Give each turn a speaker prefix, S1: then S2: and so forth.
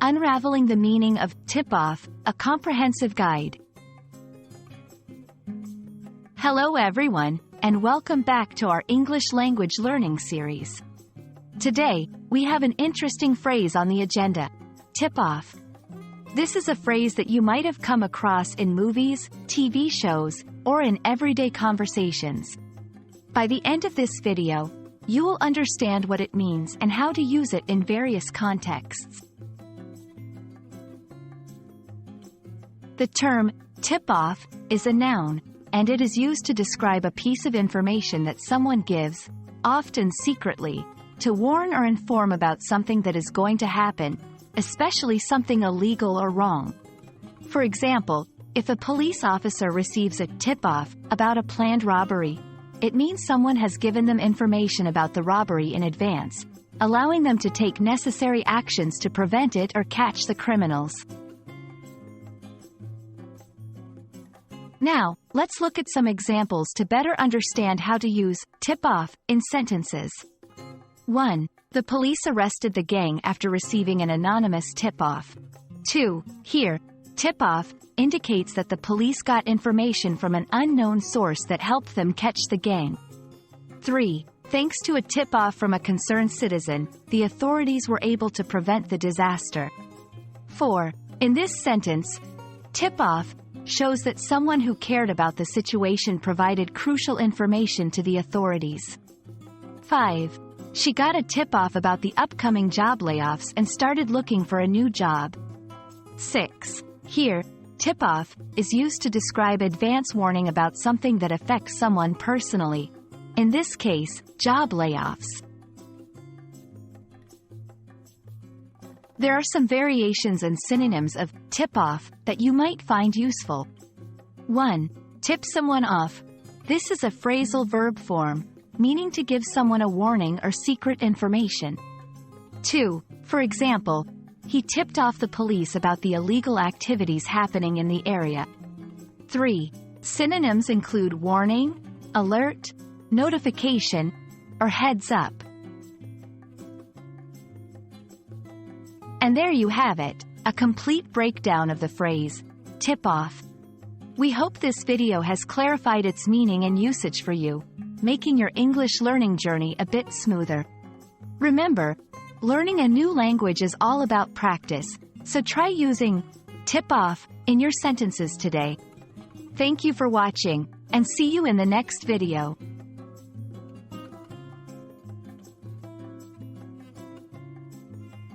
S1: Unraveling the Meaning of Tip-Off, a Comprehensive Guide. Hello everyone, and welcome back to our English language learning series. Today, we have an interesting phrase on the agenda: tip-off. This is a phrase that you might have come across in movies, TV shows, or in everyday conversations. By the end of this video, you will understand what it means and how to use it in various contexts. The term tip-off is a noun, and it is used to describe a piece of information that someone gives, often secretly, to warn or inform about something that is going to happen, especially something illegal or wrong. For example, if a police officer receives a tip-off about a planned robbery, it means someone has given them information about the robbery in advance, allowing them to take necessary actions to prevent it or catch the criminals. Now, let's look at some examples to better understand how to use tip-off in sentences. 1. The police arrested the gang after receiving an anonymous tip-off. 2. Here, tip-off indicates that the police got information from an unknown source that helped them catch the gang. 3. Thanks to a tip-off from a concerned citizen, the authorities were able to prevent the disaster. 4. In this sentence, tip-off shows that someone who cared about the situation provided crucial information to the authorities. 5. She got a tip-off about the upcoming job layoffs and started looking for a new job. 6. Here, tip-off is used to describe advance warning about something that affects someone personally. In this case, job layoffs. There are some variations and synonyms of tip-off that you might find useful. 1. Tip someone off. This is a phrasal verb form, meaning to give someone a warning or secret information. 2. For example, he tipped off the police about the illegal activities happening in the area. 3. Synonyms include warning, alert, notification, or heads up. And there you have it, a complete breakdown of the phrase, tip-off. We hope this video has clarified its meaning and usage for you, making your English learning journey a bit smoother. Remember, learning a new language is all about practice, so try using tip-off in your sentences today. Thank you for watching, and see you in the next video.